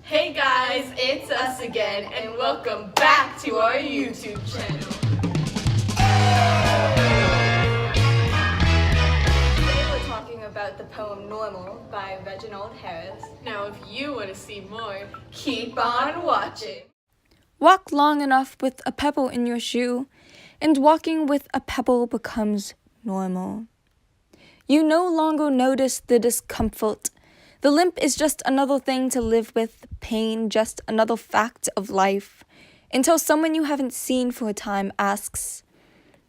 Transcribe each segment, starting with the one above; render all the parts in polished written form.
Hey guys, it's us again, and welcome back to our YouTube channel. Today we're talking about the poem Normal by Reginald. Now if you want to see more, keep on watching. Walk long enough with a pebble in your shoe, and walking with a pebble becomes normal. You no longer notice the discomfort. The limp is just another thing to live with, pain just another fact of life, until someone you haven't seen for a time asks,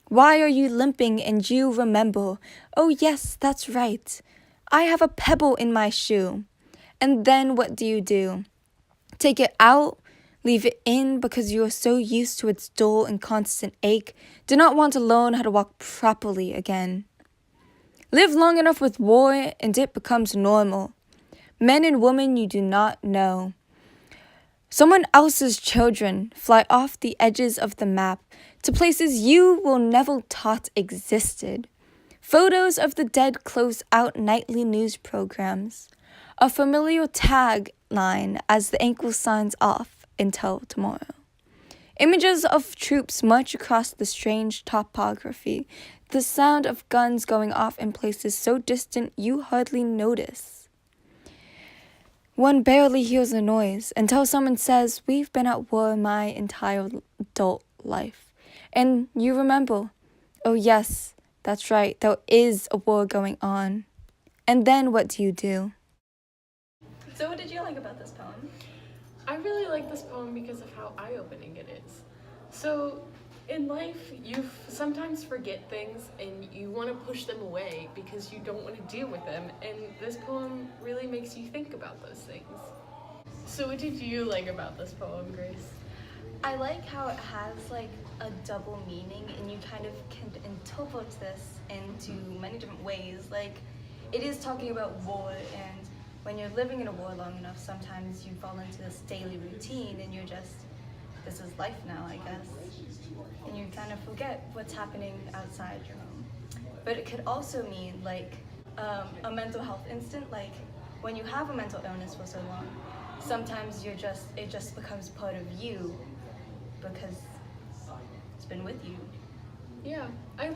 "Why are you limping?" And you remember, "Oh yes, that's right. I have a pebble in my shoe." And then what do? Take it out? Leave it in because you are so used to its dull and constant ache, do not want to learn how to walk properly again. Live long enough with war and it becomes normal. Men and women you do not know. Someone else's children fly off the edges of the map to places you were never taught existed. Photos of the dead close out nightly news programs. A familiar tagline as the ankle signs off until tomorrow. Images of troops march across the strange topography, the sound of guns going off in places so distant you hardly notice. One barely hears the noise until someone says, "We've been at war my entire adult life." And you remember, "Oh yes, that's right, there is a war going on." And then what do? So what did you like about this poem? I really like this poem because of how eye-opening it is. So, in life, you sometimes forget things and you want to push them away because you don't want to deal with them, and this poem really makes you think about those things. So what did you like about this poem, Grace? I like how it has like a double meaning and you kind of can interpret this into many different ways. Like, it is talking about war, and when you're living in a war long enough, sometimes you fall into this daily routine and you're just, this is life now, I guess. And you kind of forget what's happening outside your home. But it could also mean like a mental health instant, like when you have a mental illness for so long, sometimes it just becomes part of you because it's been with you. Yeah, I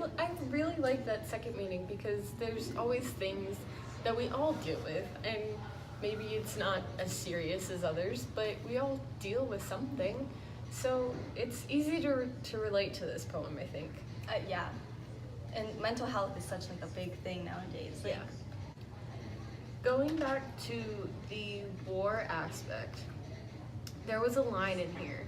really like that second meaning because there's always things that we all deal with, and maybe it's not as serious as others, but we all deal with something. So it's easy to relate to this poem, I think. Yeah, and mental health is such like a big thing nowadays. Like, Yeah. Going back to the war aspect, there was a line in here.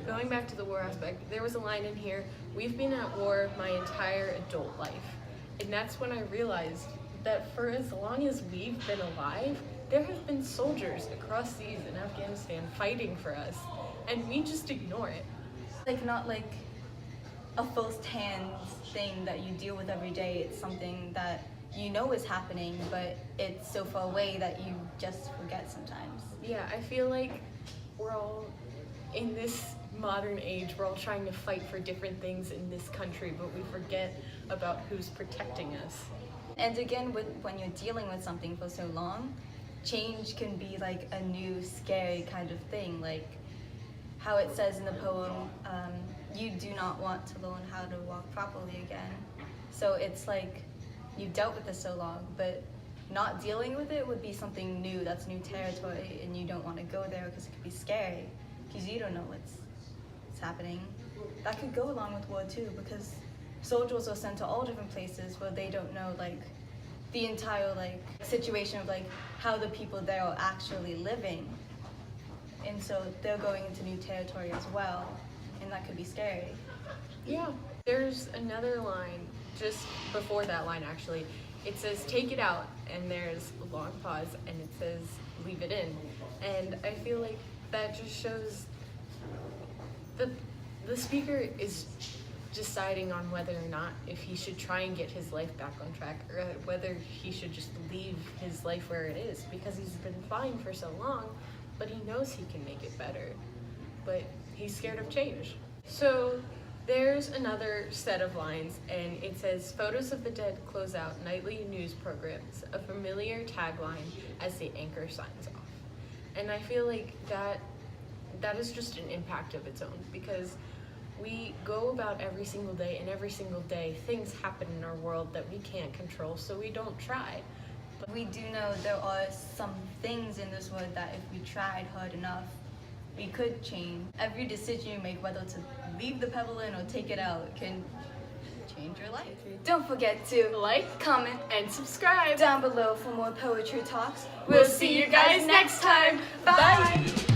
Going back to the war aspect, there was a line in here, "We've been at war my entire adult life." And that's when I realized that for as long as we've been alive, there have been soldiers across seas in Afghanistan fighting for us, and we just ignore it. like not like a first-hand thing that you deal with every day. It's something that you know is happening, but it's so far away that you just forget sometimes. Yeah, I feel like we're all, in this modern age, we're all trying to fight for different things in this country, but we forget about who's protecting us. And again, when you're dealing with something for so long, change can be like a new scary kind of thing, like how it says in the poem, you do not want to learn how to walk properly again. So it's like you've dealt with this so long, but not dealing with it would be something new, that's new territory, and you don't want to go there because it could be scary, because you don't know what's happening. That could go along with war too, because soldiers are sent to all different places where they don't know like the entire like situation of like how the people there are actually living, and so they're going into new territory as well, and that could be scary. Yeah, there's another line just before that line actually. It says, "Take it out," and there's a long pause, and it says, "Leave it in." And I feel like that just shows the speaker is deciding on whether or not if he should try and get his life back on track, or whether he should just leave his life where it is, because he's been fine for so long, but he knows he can make it better, but he's scared of change. So There's another set of lines, and it says, "Photos of the dead close out nightly news programs," a familiar tagline as the anchor signs off. And I feel like that is just an impact of its own, because we go about every single day, and every single day things happen in our world that we can't control, so we don't try. But we do know there are some things in this world that if we tried hard enough, we could change. Every decision you make, whether to leave the pebble in or take it out, can change your life. Don't forget to Like, comment and subscribe. down below for more poetry talks. We'll see you guys next time. Bye.